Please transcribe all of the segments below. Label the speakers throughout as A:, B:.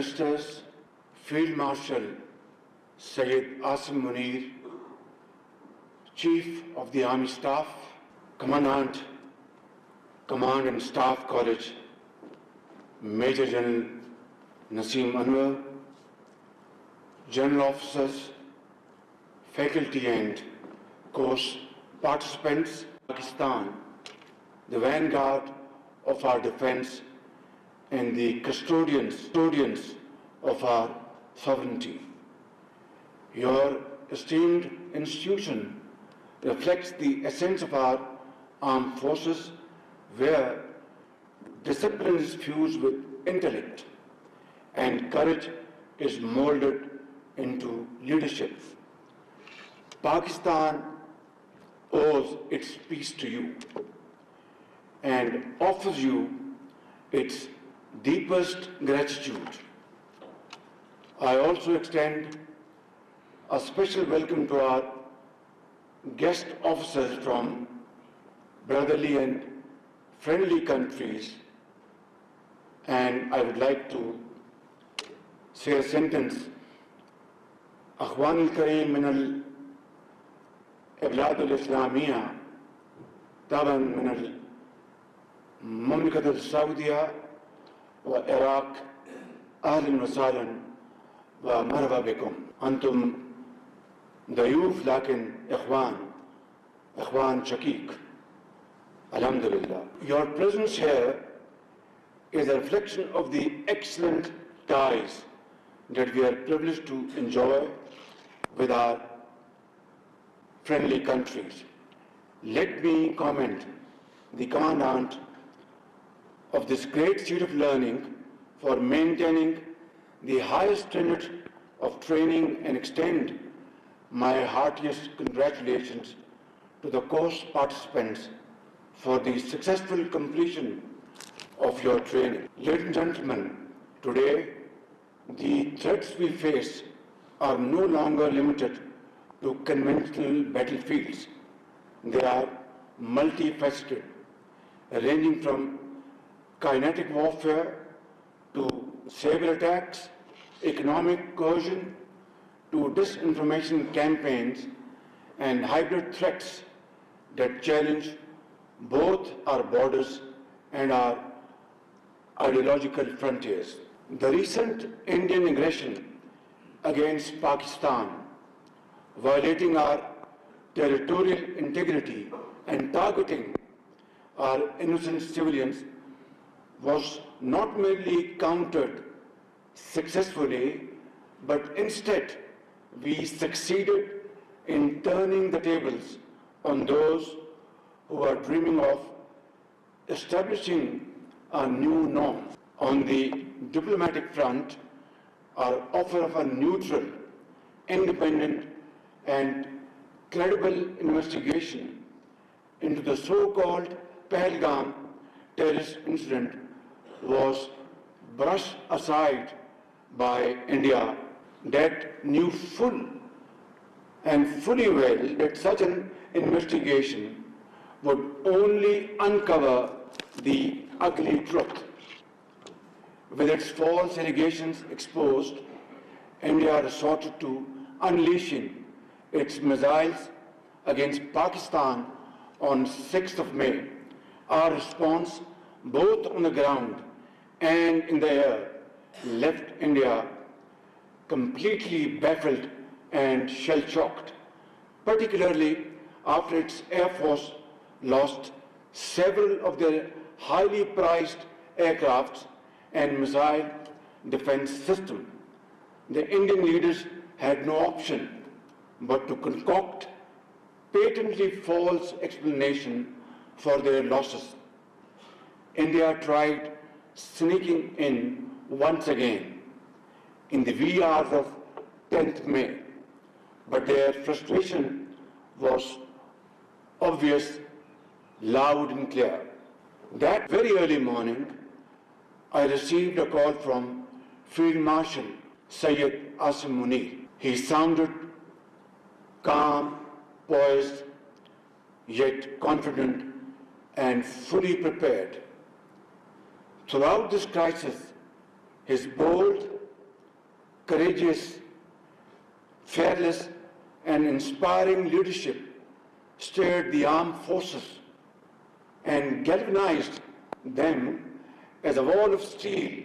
A: Ministers, Field Marshal Syed Asim Munir, Chief of the Army Staff, Commandant, Command and Staff College, Major General Naseem Anwar, General Officers, faculty and course participants, Pakistan, the vanguard of our defense and the custodians of our sovereignty. Your esteemed institution reflects the essence of our armed forces, where discipline is fused with intellect and courage is molded into leadership. Pakistan owes its peace to you and offers you its deepest gratitude. I also extend a special welcome to our guest officers from brotherly and friendly countries, and I would like to say a sentence. Akhwan al-Kareem min al-Iblad al-Islamiyya taban min al-Mamlakat al-Saudiya wa Iraq ahlan wa sahlan wa marhaba bikum. Antum dayoof lakin ikhwan shakik. Alhamdulillah. Your presence here is a reflection of the excellent ties that we are privileged to enjoy with our friendly countries. Let me commend the Commandant of this great seat of learning for maintaining the highest standard of training and extend my heartiest congratulations to the course participants for the successful completion of your training. Ladies and gentlemen, today the threats we face are no longer limited to conventional battlefields. They are multifaceted, ranging from kinetic warfare to cyber attacks, economic coercion, to disinformation campaigns and hybrid threats that challenge both our borders and our ideological frontiers. The recent Indian aggression against Pakistan, violating our territorial integrity and targeting our innocent civilians, was not merely countered successfully, but instead we succeeded in turning the tables on those who are dreaming of establishing a new norm. On the diplomatic front, our offer of a neutral, independent, and credible investigation into the so-called Pahalgam terrorist incident was brushed aside by India, that knew fully well that such an investigation would only uncover the ugly truth. With its false allegations exposed, India resorted to unleashing its missiles against Pakistan on 6th of May. Our response, both on the ground and in the air, left India completely baffled and shell-shocked, particularly after its Air Force lost several of their highly prized aircrafts and missile defense system. The Indian leaders had no option but to concoct patently false explanation for their losses. India tried sneaking in once again in the wee hours of 10th May, but their frustration was obvious, loud and clear. That very early morning, I received a call from Field Marshal Syed Asim Munir. He sounded calm, poised, yet confident and fully prepared. Throughout this crisis, his bold courageous, fearless, and inspiring leadership stirred the armed forces and galvanized them as a wall of steel.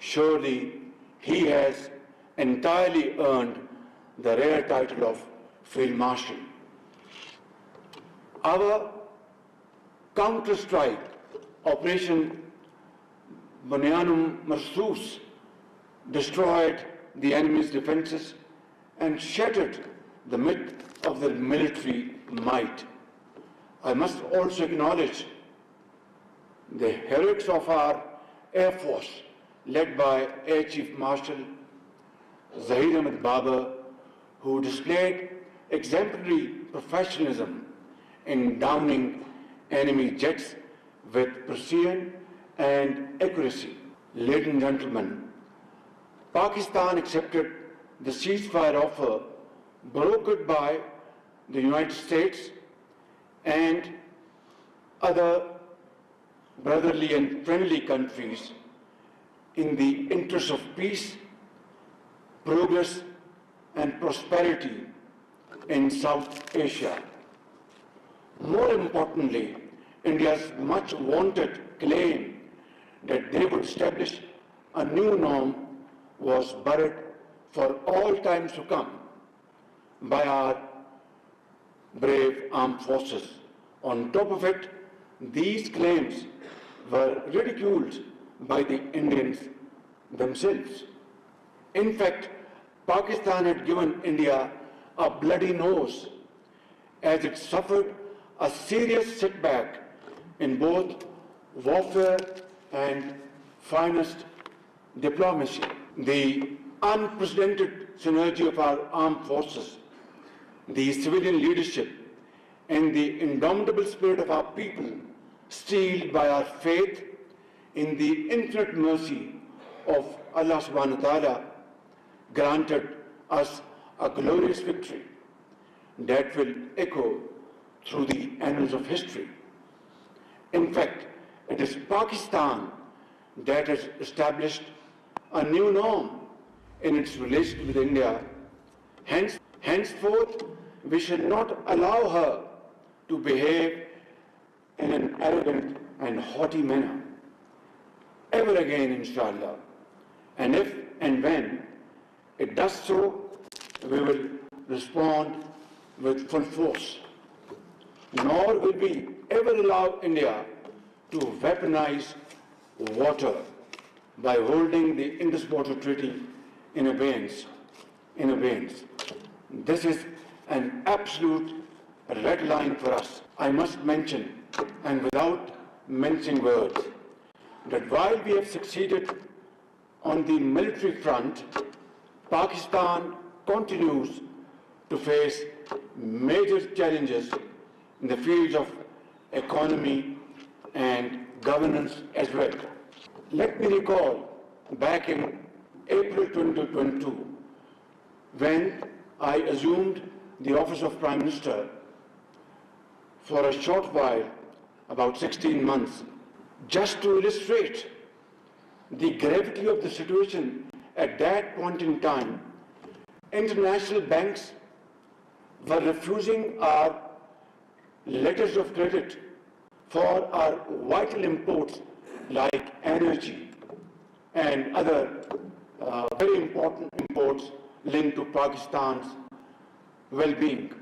A: Surely he has entirely earned the rare title of Field Marshal. Our counter-strike Operation Bunyanum Marsus destroyed the enemy's defenses and shattered the myth of their military might. I must also acknowledge the heroics of our Air Force, led by Air Chief Marshal Zahir Ahmed Babar, who displayed exemplary professionalism in downing enemy jets with precision and accuracy. Ladies and gentlemen, Pakistan accepted the ceasefire offer brokered by the United States and other brotherly and friendly countries in the interest of peace, progress, and prosperity in South Asia. More importantly, India's much wanted claim that they would establish a new norm was buried for all times to come by our brave armed forces. On top of it, these claims were ridiculed by the Indians themselves. In fact, Pakistan had given India a bloody nose as it suffered a serious setback in both warfare and finest diplomacy. The unprecedented synergy of our armed forces, the civilian leadership, and the indomitable spirit of our people, steeled by our faith in the infinite mercy of Allah subhanahu wa ta'ala, granted us a glorious victory that will echo through the annals of history. In fact, it is Pakistan that has established a new norm in its relation with India. Henceforth, we shall not allow her to behave in an arrogant and haughty manner ever again, inshallah. And if and when it does so, we will respond with full force. Nor will we ever allow India to weaponize water by holding the Indus Water Treaty in abeyance. This is an absolute red line for us. I must mention, and without mincing words, that while we have succeeded on the military front, Pakistan continues to face major challenges in the fields of economy and governance as well. Let me recall back in April 2022, when I assumed the office of Prime Minister for a short while, about 16 months, just to illustrate the gravity of the situation at that point in time. International banks were refusing our letters of credit for our vital imports like energy and other very important imports linked to Pakistan's well-being.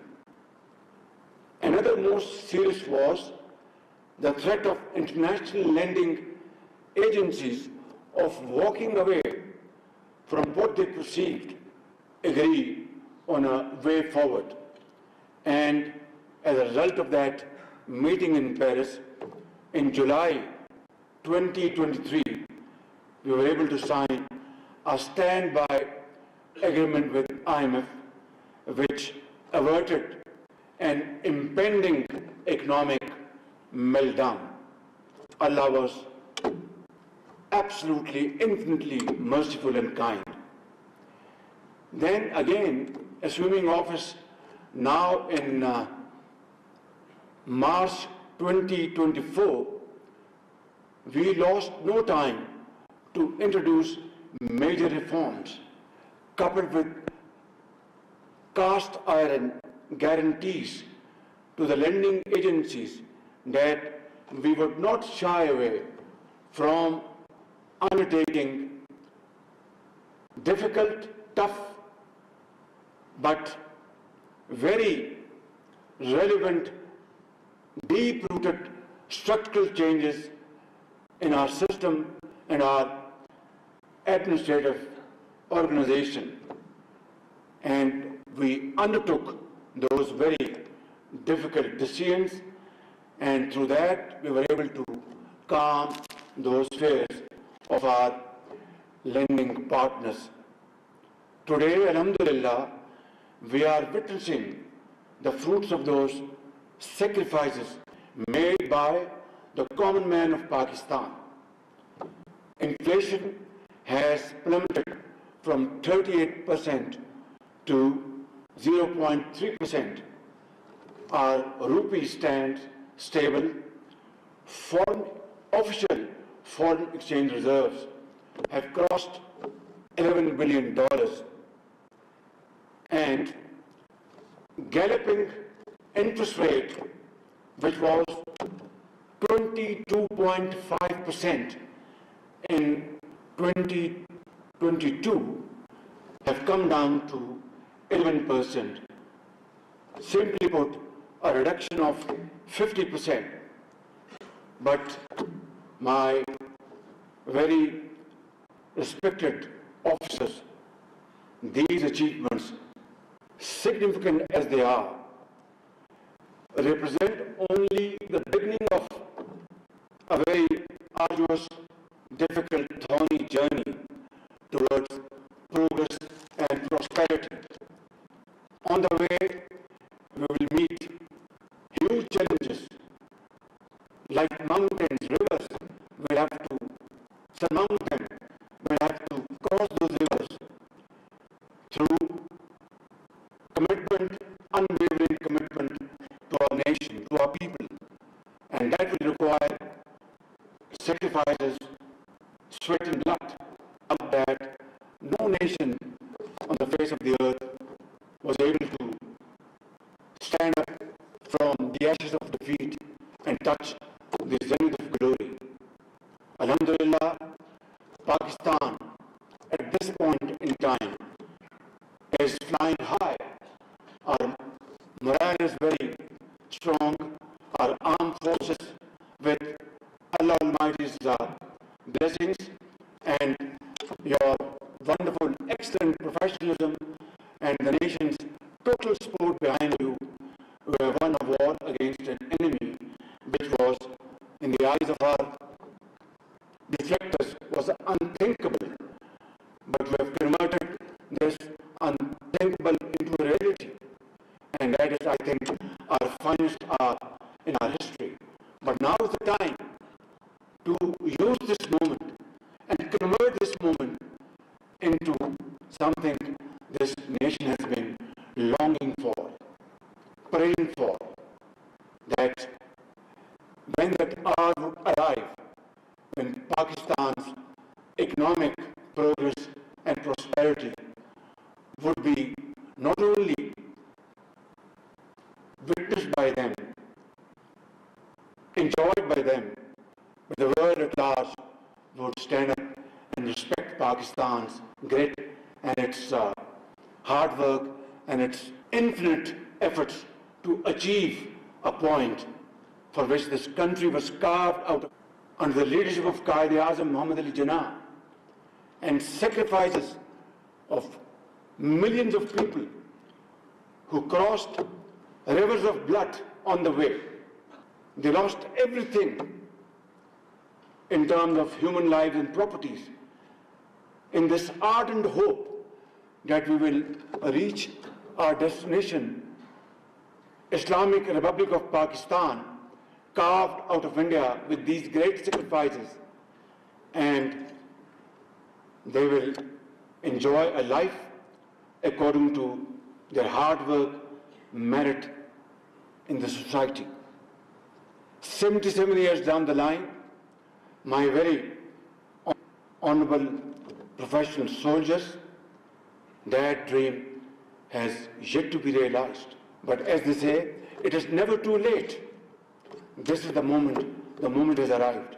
A: Another most serious was the threat of international lending agencies of walking away from what they perceived agree on a way forward. And as a result of that meeting in Paris, in July 2023, we were able to sign a standby agreement with IMF, which averted an impending economic meltdown. Allah was absolutely, infinitely merciful and kind. Then again, assuming office now in March 2024, we lost no time to introduce major reforms coupled with cast iron guarantees to the lending agencies that we would not shy away from undertaking difficult, tough, but very relevant, deep-rooted structural changes in our system and our administrative organization. And we undertook those very difficult decisions, and through that we were able to calm those fears of our lending partners. Today, alhamdulillah, we are witnessing the fruits of those sacrifices made by the common man of Pakistan. Inflation has plummeted from 38% to 0.3%. Our rupee stands stable. Official foreign exchange reserves have crossed $11 billion, and galloping interest rate, which was 22.5% in 2022, have come down to 11%. Simply put, a reduction of 50%. But my very respected officers, these achievements, significant as they are, represent only the beginning of a very arduous, difficult, thorny journey towards progress and prosperity. On the way, we will meet huge challenges like mountains, rivers. We'll have to surmount them. We'll have to cross those rivers through commitment, unwavering commitment to our nation, to our people. And that will require sacrifices, sweat and blood, of that no nation on the face of the earth was able to stand up from the ashes of defeat and touch the zenith of glory. Alhamdulillah, Pakistan at this point in time is flying high. Our morale is very strong. Our armed forces, with Allah Almighty's blessings and your wonderful, excellent professionalism and the nation's total support behind you, we have won a war against an enemy which was, in the eyes of our deflectors, was unthinkable. But we have converted this unthinkable into a reality. And that is, I think, our finest hour in our history. But now is the time to use this moment and convert this moment into something this nation has been longing for, praying for, that when that hour would arrive, when Pakistan's economic progress and prosperity would be not only witnessed by them, enjoyed by them, but the world at large would stand up and respect Pakistan's grit and its hard work and its infinite efforts to achieve a point for which this country was carved out under the leadership of Quaid-e-Azam Muhammad Ali Jinnah, and sacrifices of millions of people who crossed rivers of blood on the way. They lost everything in terms of human lives and properties, in this ardent hope that we will reach our destination, Islamic Republic of Pakistan, carved out of India with these great sacrifices, and they will enjoy a life according to their hard work, merit in the society. 77 years down the line, my very honorable professional soldiers, that dream has yet to be realized. But as they say, it is never too late. This is the moment has arrived.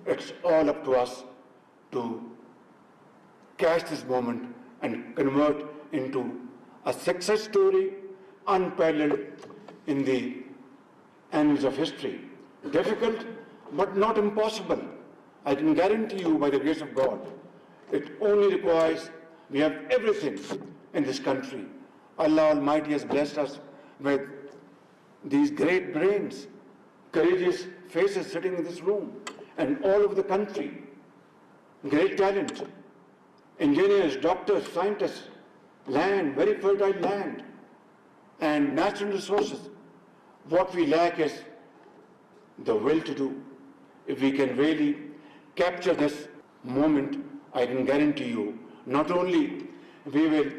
A: It's all up to us to catch this moment and convert into a success story unparalleled in the annals of history. Difficult, but not impossible. I can guarantee you by the grace of God. It only requires, we have everything in this country. Allah Almighty has blessed us with these great brains, courageous faces sitting in this room and all over the country. Great talent, engineers, doctors, scientists, land, very fertile land, and natural resources. What we lack is the will to do. If we can really capture this moment, I can guarantee you, not only we will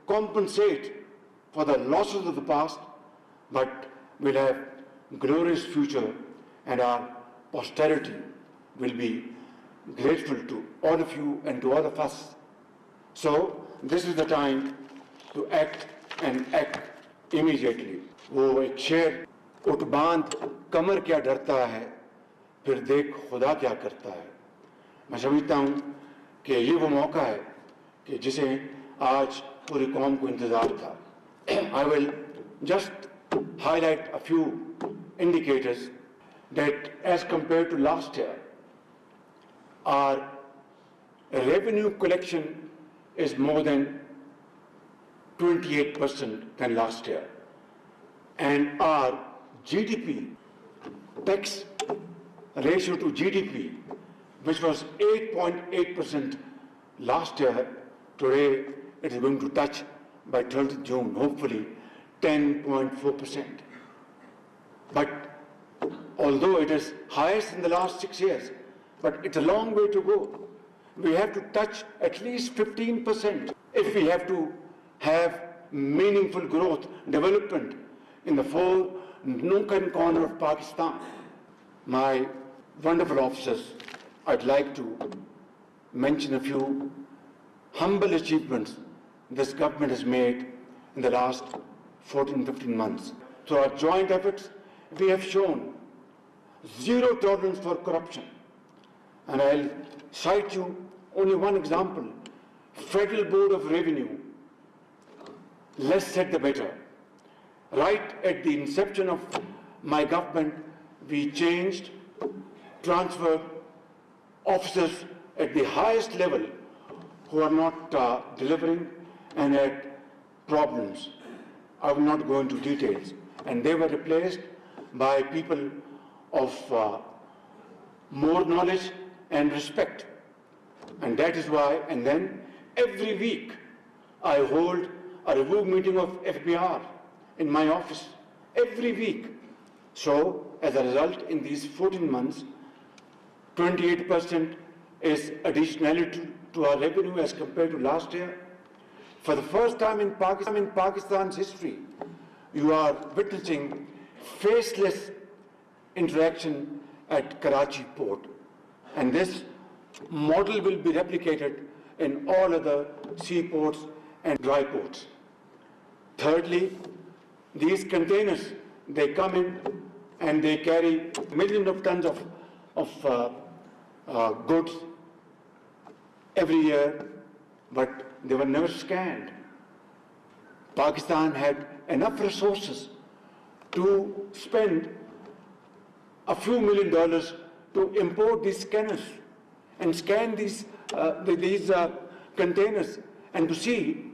A: compensate for the losses of the past, but we'll have glorious future, and our posterity will be grateful to all of you and to all of us. So this is the time to act and act immediately. वो एक शेर, उठ बांध कमर क्या डरता है, फिर देख खुदा क्या करता है. मैं समझता हूँ कि ये वो मौका है कि जिसे आज पूरी कौम को इंतजार था. I will just highlight a few indicators that as compared to last year, our revenue collection is more than 28% than last year. And our GDP, tax ratio to GDP, which was 8.8% last year, today it is going to touch by 30th June, hopefully 10.4%. But although it is highest in the last 6 years, but it's a long way to go. We have to touch at least 15% if we have to have meaningful growth, development in the four nook and corner of Pakistan. My wonderful officers, I'd like to mention a few humble achievements this government has made in the last 14-15 months. Through our joint efforts, we have shown zero tolerance for corruption. And I'll cite you only one example. Federal Board of Revenue, less said the better. Right at the inception of my government, we changed, transferred officers at the highest level who are not delivering and had problems. I will not go into details. And they were replaced by people of more knowledge and respect. And that is why, and then every week I hold a review meeting of FBR in my office, every week. So as a result, in these 14 months, 28% is additionality to our revenue as compared to last year. For the first time in Pakistan's history, you are witnessing faceless interaction at Karachi port. And this model will be replicated in all other seaports and dry ports. Thirdly, these containers, they come in and they carry millions of tons of goods every year, but they were never scanned. Pakistan had enough resources to spend a few $1 million to import these scanners and scan these containers and to see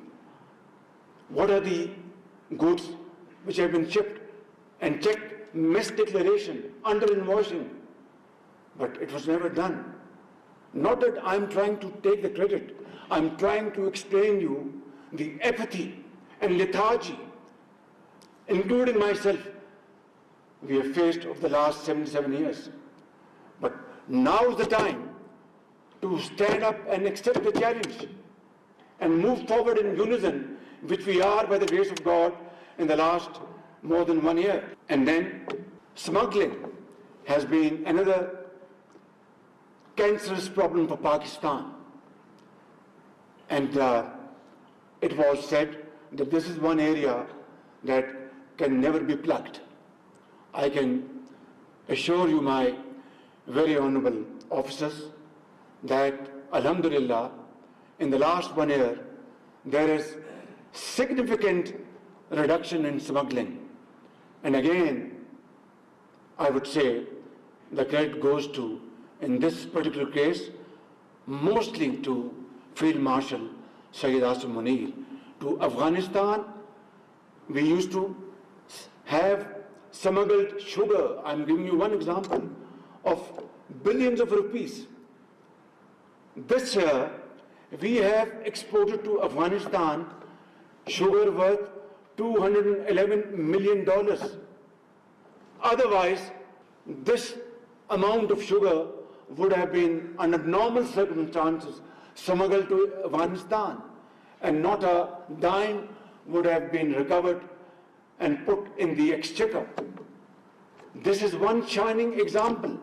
A: what are the goods which have been shipped and check misdeclaration, under invoicing. But it was never done. Not that I'm trying to take the credit. I'm trying to explain you the apathy and lethargy, including myself, we have faced over the last 77 years. But now is the time to stand up and accept the challenge and move forward in unison, which we are by the grace of God in the last more than 1 year. And then smuggling has been another cancerous problem for Pakistan. And it was said that this is one area that can never be plugged. I can assure you, my very honorable officers, that alhamdulillah, in the last 1 year, there is significant reduction in smuggling. And again, I would say the credit goes to, in this particular case, mostly to Field Marshal Sayyid Asim Munir. To Afghanistan, we used to have smuggled sugar. I'm giving you one example of billions of rupees. This year, we have exported to Afghanistan sugar worth $211 million. Otherwise, this amount of sugar would have been, under normal circumstances, smuggled to Afghanistan, and not a dime would have been recovered and put in the exchequer. This is one shining example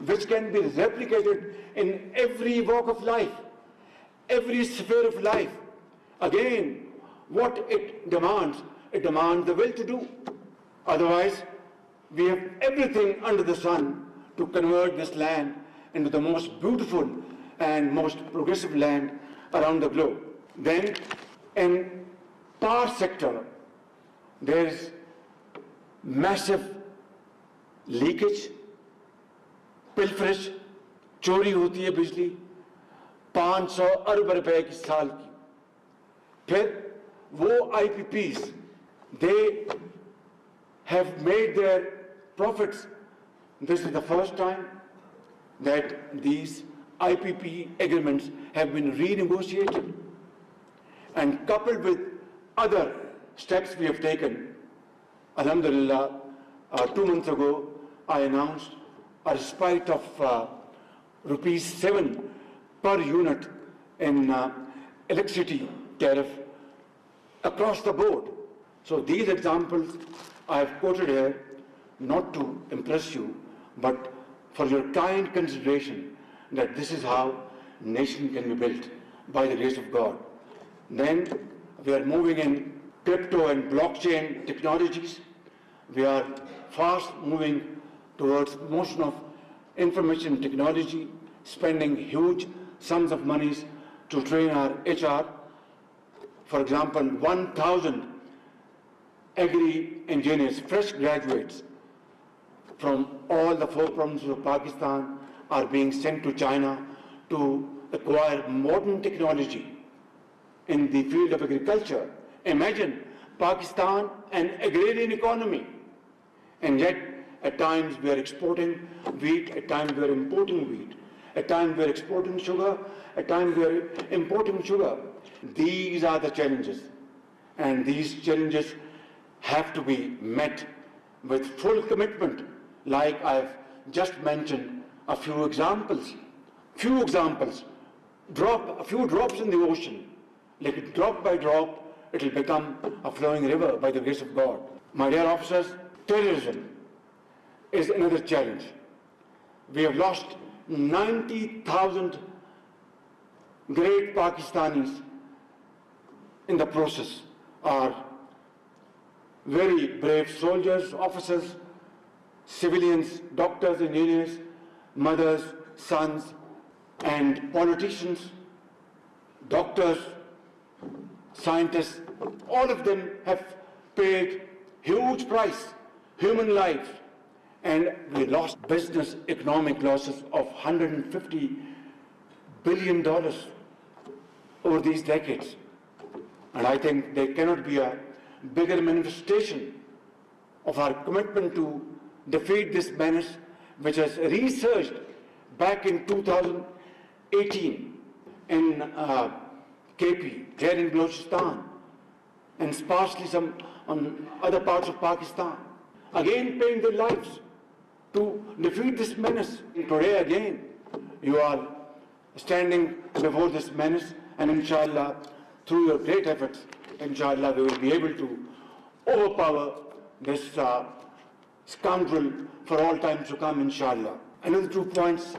A: which can be replicated in every walk of life, every sphere of life. Again, what it demands the will to do. Otherwise, we have everything under the sun to convert this land into the most beautiful and most progressive land around the globe. Then, in power sector, there is massive leakage, pilferage, चोरी होती है बिजली 500 अरब रुपए की साल की. फिर वो IPPs, they have made their profits. This is the first time that these IPP agreements have been renegotiated. And coupled with other steps we have taken, alhamdulillah, 2 months ago, I announced a respite of ₹7 per unit in electricity tariff across the board. So these examples I have quoted here not to impress you, but for your kind consideration that this is how nation can be built by the grace of God. Then we are moving in crypto and blockchain technologies. We are fast moving towards motion of information technology, spending huge sums of monies to train our HR. For example, 1,000 agri-engineers, fresh graduates from all the 4 provinces of Pakistan are being sent to China to acquire modern technology in the field of agriculture. Imagine Pakistan, an agrarian economy, and yet at times we are exporting wheat, at times we are importing wheat, at times we are exporting sugar, at times we are importing sugar. These are the challenges, and these challenges have to be met with full commitment, like I've just mentioned a few examples. A few drops in the ocean, like drop by drop, it will become a flowing river by the grace of God. My dear officers, terrorism is another challenge. We have lost 90,000 great Pakistanis in the process. Are very brave soldiers, officers, civilians, doctors, engineers, mothers, sons, and politicians, doctors, scientists. All of them have paid huge price, human lives, and we lost business economic losses of $150 billion over these decades. And I think there cannot be a bigger manifestation of our commitment to defeat this menace, which has resurged back in 2018 in KP, here in Balochistan, and sparsely some on other parts of Pakistan, again paying their lives to defeat this menace. And today again, you are standing before this menace, and inshallah, through your great efforts, inshallah, we will be able to overpower this scoundrel for all times to come, inshallah. Another 2 points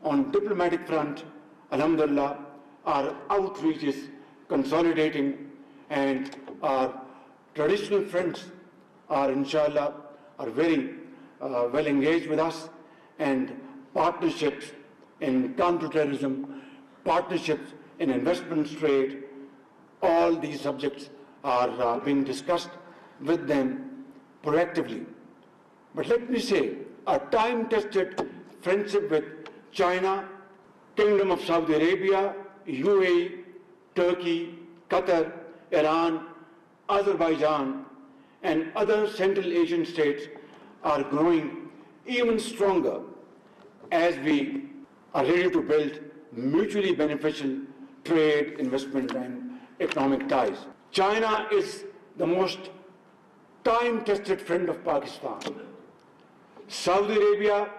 A: on diplomatic front. Alhamdulillah, our outreach is consolidating, and our traditional friends are, inshallah, are very well engaged with us, and partnerships in counterterrorism, partnerships in investment trade, all these subjects are being discussed with them proactively. But let me say, a time-tested friendship with China, Kingdom of Saudi Arabia, UAE, Turkey, Qatar, Iran, Azerbaijan, and other Central Asian states are growing even stronger as we are ready to build mutually beneficial trade, investment, and economic ties. China is the most time-tested friend of Pakistan. Saudi Arabia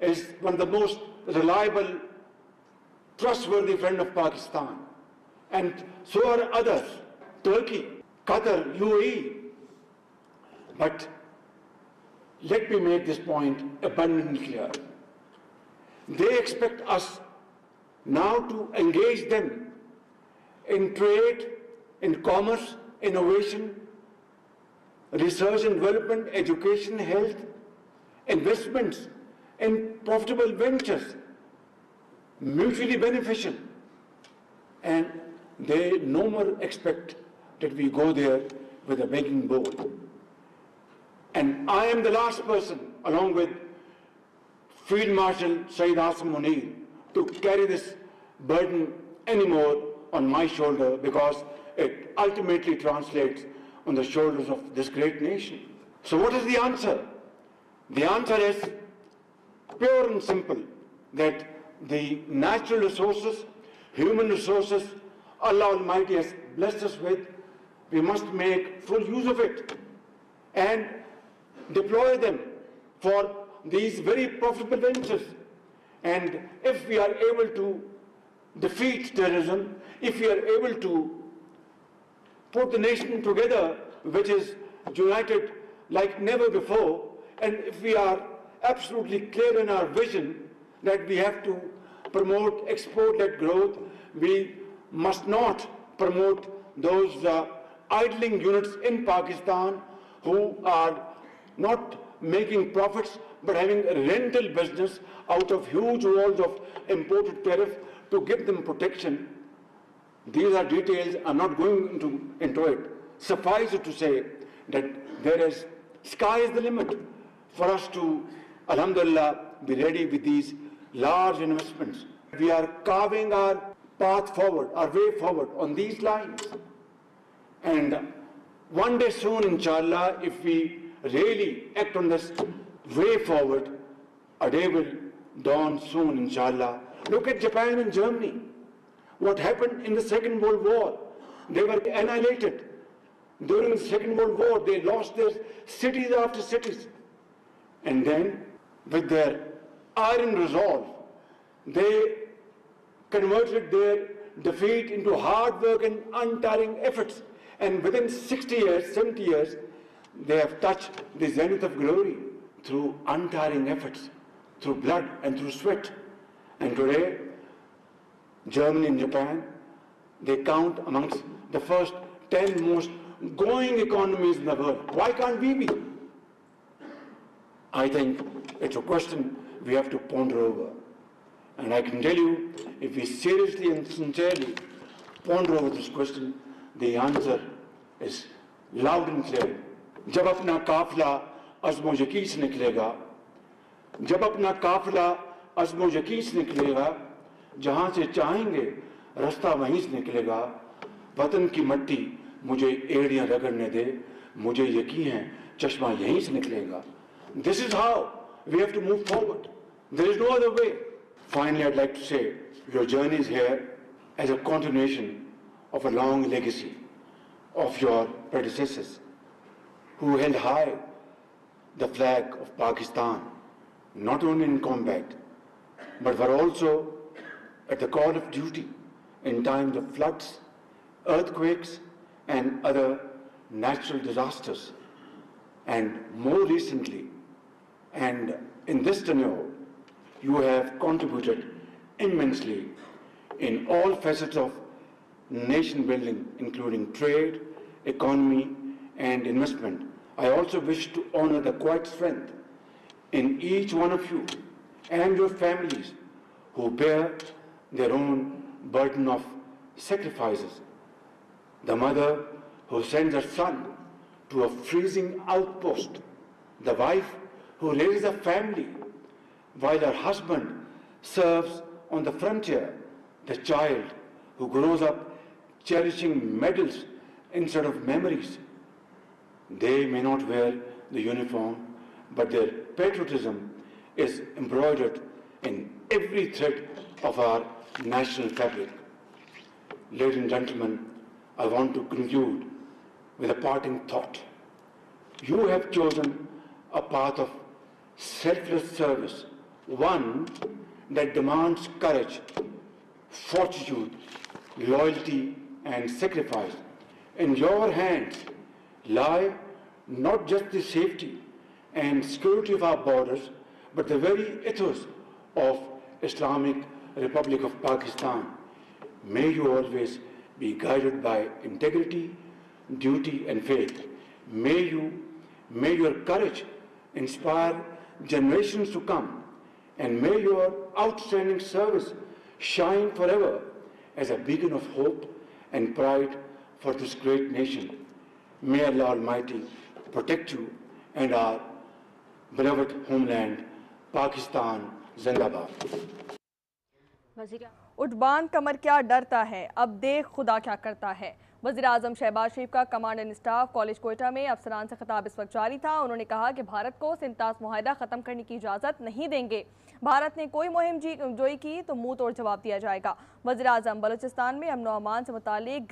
A: is one of the most reliable, trustworthy friend of Pakistan. And so are others, Turkey, Qatar, UAE. But let me make this point abundantly clear. They expect us now to engage them in trade, in commerce, innovation, research and development, education, health, investments, in profitable ventures, mutually beneficial. And they no more expect that we go there with a begging bowl. And I am the last person, along with Field Marshal Sayyid Asim Munir, to carry this burden anymore on my shoulder, because it ultimately translates on the shoulders of this great nation. So what is the answer? The answer is pure and simple, that the natural resources, human resources Allah Almighty has blessed us with, we must make full use of it and deploy them for these very profitable ventures. And if we are able to defeat terrorism, if we are able to put the nation together, which is united like never before, and if we are absolutely clear in our vision that we have to promote export-led growth, we must not promote those idling units in Pakistan who are not making profits but having a rental business out of huge walls of imported tariff to give them protection. These are details, I'm not going into it. Suffice it to say that sky is the limit for us to, alhamdulillah, be ready with these large investments. We are carving our path forward, our way forward on these lines. And one day soon, inshallah, if we really act on this way forward, a day will dawn soon, inshallah. Look at Japan and Germany. What happened in the Second World War? They were annihilated. During the Second World War, they lost their cities after cities. And then, with their iron resolve, they converted their defeat into hard work and untiring efforts. And within 60 years, 70 years, they have touched the zenith of glory through untiring efforts, through blood and through sweat. And today, Germany and Japan, they count amongst the first 10 most growing economies in the world. Why can't we be? I think it's a question we have to ponder over. And I can tell you, if we seriously and sincerely ponder over this question, the answer is loud and clear. जब अपना काफिला अज़्म यकीन से निकलेगा, जब अपना काफिला अज़्म यकीन से निकलेगा, जहाँ से चाहेंगे रास्ता वहीं से निकलेगा, वतन की मट्टी मुझे एड़ियाँ रगड़ने दे, मुझे यकीन है चश्मा यहीं से निकलेगा. This is how we have to move forward. There is no other way. Finally, I'd like to say, your journey is here as a continuation of a long legacy of your predecessors who held high the flag of Pakistan, not only in combat, but were also at the call of duty in times of floods, earthquakes, and other natural disasters. And more recently, and in this tenure, you have contributed immensely in all facets of nation building, including trade, economy, and investment. I also wish to honor the quiet strength in each one of you and your families who bear their own burden of sacrifices. The mother who sends her son to a freezing outpost, the wife who raises a family while her husband serves on the frontier, the child who grows up cherishing medals instead of memories. They may not wear the uniform, but their patriotism is embroidered in every thread of our national fabric. Ladies and gentlemen, I want to conclude with a parting thought. You have chosen a path of selfless service, one that demands courage, fortitude, loyalty, and sacrifice. In your hands lie not just the safety and security of our borders, but the very ethos of Islamic Republic of Pakistan. May you always be guided by integrity, duty, and faith. May your courage inspire generations to come, and may your outstanding service shine forever as a beacon of hope and pride for this great nation. May Allah Almighty protect you and our beloved homeland, Pakistan, Zindabad.
B: उठ बांध कमर क्या डरता है, अब देख खुदा क्या करता है। वज़ीर-ए-आज़म शहबाज शरीफ का command and staff college Quetta में अफसरान से खिताब इस वक्त जारी था। उन्होंने कहा कि भारत को सिंतास मुआहिदा ख़त्म करने की इजाज़त नहीं देंगे। भारत ने कोई मुहिम जोई की तो मुंह तोड़ जवाब दिया जाएगा। वज़ीर-ए-आज़म बलूचिस्तान में अमन व अमान से मुतालिक